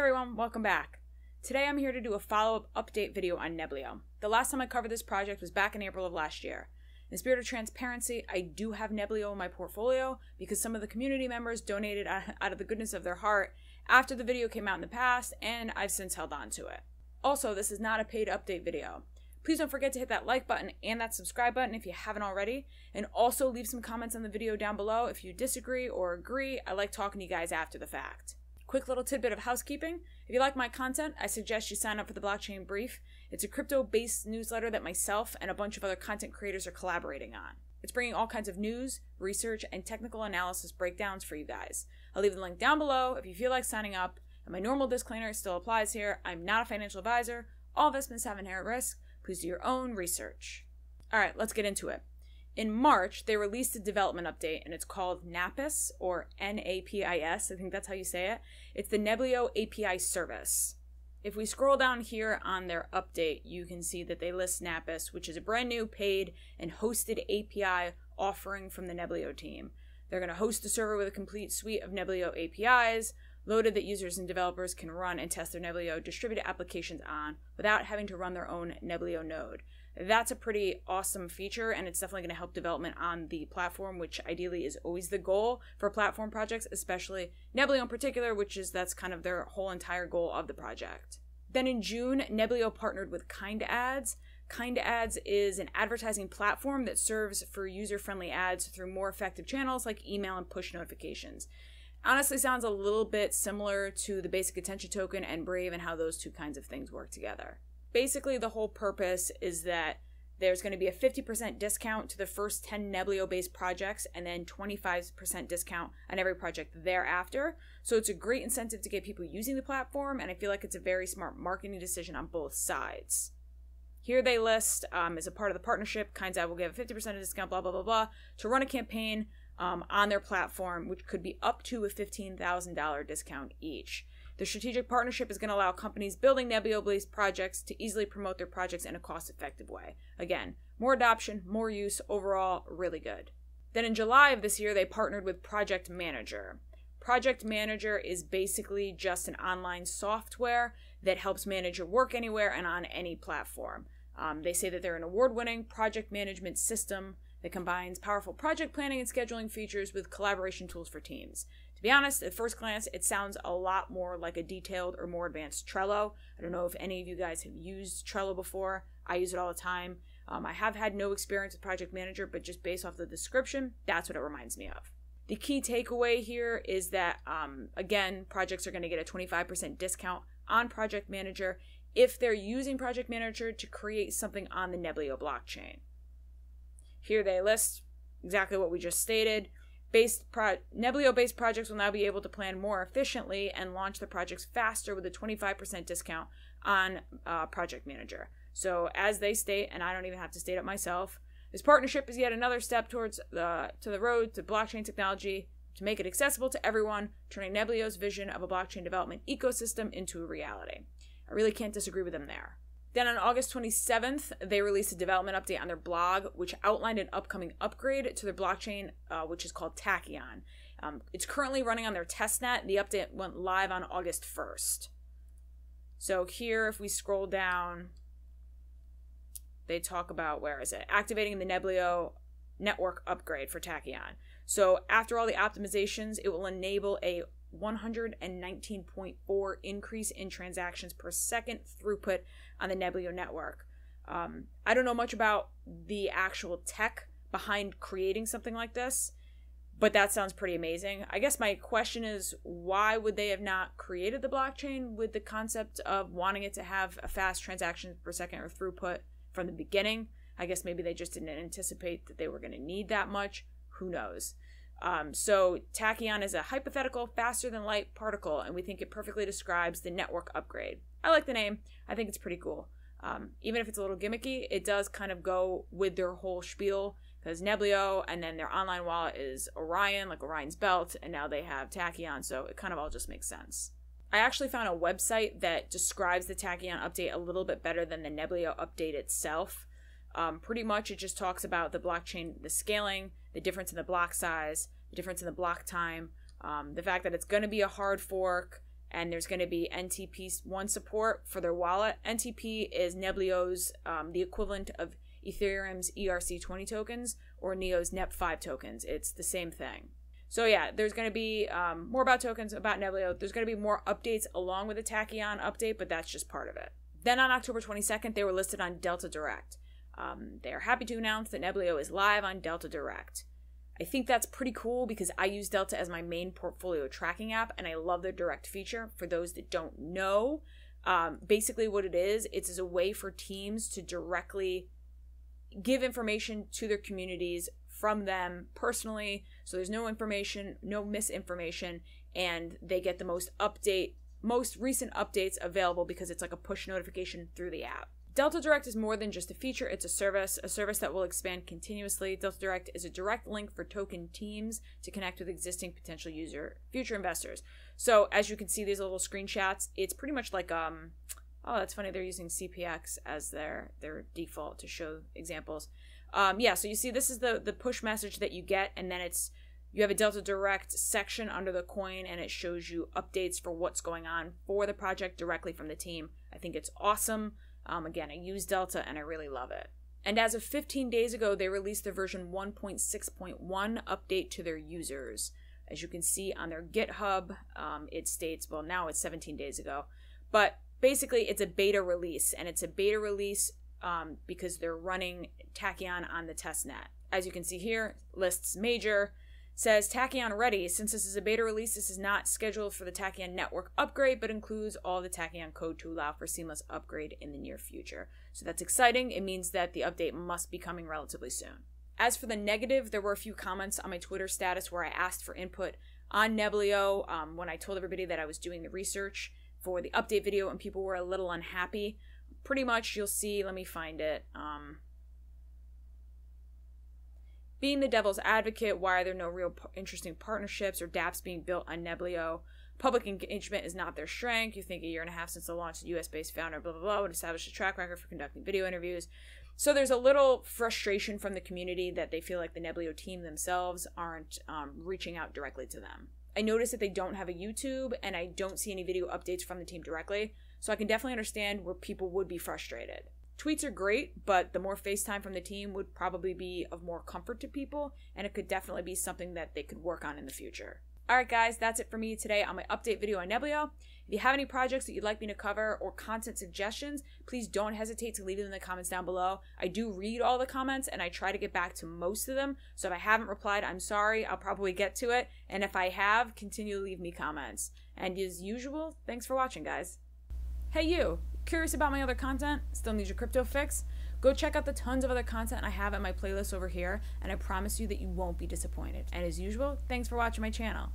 everyone, welcome back. Today I'm here to do a follow-up update video on Neblio. The last time I covered this project was back in April of last year. In the spirit of transparency, I do have Neblio in my portfolio because some of the community members donated out of the goodness of their heart after the video came out in the past, and I've since held on to it. Also, this is not a paid update video. Please don't forget to hit that like button and that subscribe button if you haven't already, and also leave some comments on the video down below if you disagree or agree. I like talking to you guys after the fact. Quick little tidbit of housekeeping. If you like my content, I suggest you sign up for the Blockchain Brief. It's a crypto-based newsletter that myself and a bunch of other content creators are collaborating on. It's bringing all kinds of news, research, and technical analysis breakdowns for you guys. I'll leave the link down below if you feel like signing up, and my normal disclaimer still applies here. I'm not a financial advisor. All investments have inherent risk. Please do your own research. Alright, let's get into it. In March, they released a development update, and it's called Napis, or Napis, I think that's how you say it. It's the Neblio API service. If we scroll down here on their update, you can see that they list Napis, which is a brand new paid and hosted API offering from the Neblio team. They're going to host the server with a complete suite of Neblio APIs, loaded that users and developers can run and test their Neblio distributed applications on without having to run their own Neblio node. That's a pretty awesome feature, and it's definitely going to help development on the platform, which ideally is always the goal for platform projects, especially Neblio in particular, that's kind of their whole entire goal of the project. Then in June, Neblio partnered with Kinda Ads. Kinda Ads is an advertising platform that serves for user-friendly ads through more effective channels like email and push notifications. Honestly, sounds a little bit similar to the basic attention token and Brave and how those two kinds of things work together. Basically, the whole purpose is that there's going to be a 50% discount to the first 10 Neblio-based projects and then 25% discount on every project thereafter. So it's a great incentive to get people using the platform, and I feel like it's a very smart marketing decision on both sides. Here they list, as a part of the partnership, Kinda will give a 50% discount, blah, blah, blah, blah, to run a campaign on their platform, which could be up to a $15,000 discount each. The strategic partnership is going to allow companies building Neblio-based projects to easily promote their projects in a cost-effective way. Again, more adoption, more use, overall, really good. Then in July of this year, they partnered with Project Manager. Project Manager is basically just an online software that helps manage your work anywhere and on any platform. They say that they're an award-winning project management system that combines powerful project planning and scheduling features with collaboration tools for teams. To be honest, at first glance, it sounds a lot more like a detailed or more advanced Trello. I don't know if any of you guys have used Trello before. I use it all the time. I have had no experience with Project Manager, but just based off the description, that's what it reminds me of. The key takeaway here is that, again, projects are going to get a 25% discount on Project Manager if they're using Project Manager to create something on the Neblio blockchain. Here they list exactly what we just stated. Neblio-based projects will now be able to plan more efficiently and launch their projects faster with a 25% discount on Project Manager. So as they state, and I don't even have to state it myself, this partnership is yet another step towards the road to blockchain technology to make it accessible to everyone, turning Neblio's vision of a blockchain development ecosystem into a reality. I really can't disagree with them there. Then on August 27th, they released a development update on their blog, which outlined an upcoming upgrade to their blockchain, which is called Tachyon. It's currently running on their testnet. The update went live on August 1st. So here, if we scroll down, they talk about, activating the Neblio network upgrade for Tachyon. So after all the optimizations, it will enable a 119.4 increase in transactions per second throughput on the Neblio network. I don't know much about the actual tech behind creating something like this, but that sounds pretty amazing. I guess my question is, why would they have not created the blockchain with the concept of wanting it to have a fast transactions per second or throughput from the beginning? I guess maybe they just didn't anticipate that they were going to need that much. Who knows? So Tachyon is a hypothetical faster-than-light particle, and we think it perfectly describes the network upgrade. I like the name. I think it's pretty cool. Even if it's a little gimmicky, it does kind of go with their whole spiel, because Neblio and then their online wallet is Orion, like Orion's belt, and now they have Tachyon, so it kind of all just makes sense. I actually found a website that describes the Tachyon update a little bit better than the Neblio update itself. Pretty much it just talks about the blockchain, the scaling, the difference in the block size, the difference in the block time, the fact that it's going to be a hard fork, and there's going to be NTP1 support for their wallet. NTP is Neblio's, the equivalent of Ethereum's ERC20 tokens or Neo's NEP5 tokens. It's the same thing. So yeah, there's going to be more about tokens, about Neblio. There's going to be more updates along with the Tachyon update, but that's just part of it. Then on October 22nd, they were listed on Delta Direct. They are happy to announce that Neblio is live on Delta Direct. I think that's pretty cool because I use Delta as my main portfolio tracking app, and I love the direct feature. For those that don't know, basically what it is, it's a way for teams to directly give information to their communities from them personally. So there's no information, no misinformation, and they get the most recent updates available because it's like a push notification through the app. Delta Direct is more than just a feature, it's a service that will expand continuously. Delta Direct is a direct link for token teams to connect with existing potential future investors. So as you can see, these little screenshots, it's pretty much like, oh, that's funny, they're using CPX as their default to show examples. Yeah, so you see this is the push message that you get, and then you have a Delta Direct section under the coin, and it shows you updates for what's going on for the project directly from the team. I think it's awesome. Again, I use Delta and I really love it. And as of 15 days ago, they released the version 1.6.1 update to their users. As you can see on their GitHub, it states, well, now it's 17 days ago, but basically it's a beta release, and it's a beta release because they're running Tachyon on the testnet. As you can see here, lists major, says Tachyon ready. Since this is a beta release, this is not scheduled for the Tachyon network upgrade, but includes all the Tachyon code to allow for seamless upgrade in the near future. So that's exciting. It means that the update must be coming relatively soon. As for the negative, there were a few comments on my Twitter status where I asked for input on Neblio when I told everybody that I was doing the research for the update video, and people were a little unhappy. Pretty much, you'll see, let me find it. Being the devil's advocate, why are there no real interesting partnerships or dApps being built on Neblio? Public engagement is not their strength. You think a year and a half since the launch, the US-based founder, blah, blah, blah, would establish a track record for conducting video interviews. So there's a little frustration from the community that they feel like the Neblio team themselves aren't reaching out directly to them. I noticed that they don't have a YouTube, and I don't see any video updates from the team directly, so I can definitely understand where people would be frustrated. Tweets are great, but the more FaceTime from the team would probably be of more comfort to people, and it could definitely be something that they could work on in the future. Alright guys, that's it for me today on my update video on Neblio. If you have any projects that you'd like me to cover or content suggestions, please don't hesitate to leave them in the comments down below. I do read all the comments, and I try to get back to most of them, so if I haven't replied, I'm sorry. I'll probably get to it, and if I have, continue to leave me comments. And as usual, thanks for watching, guys. Hey you! Curious about my other content? Still need your crypto fix? Go check out the tons of other content I have at my playlist over here, and I promise you that you won't be disappointed. And as usual, thanks for watching my channel.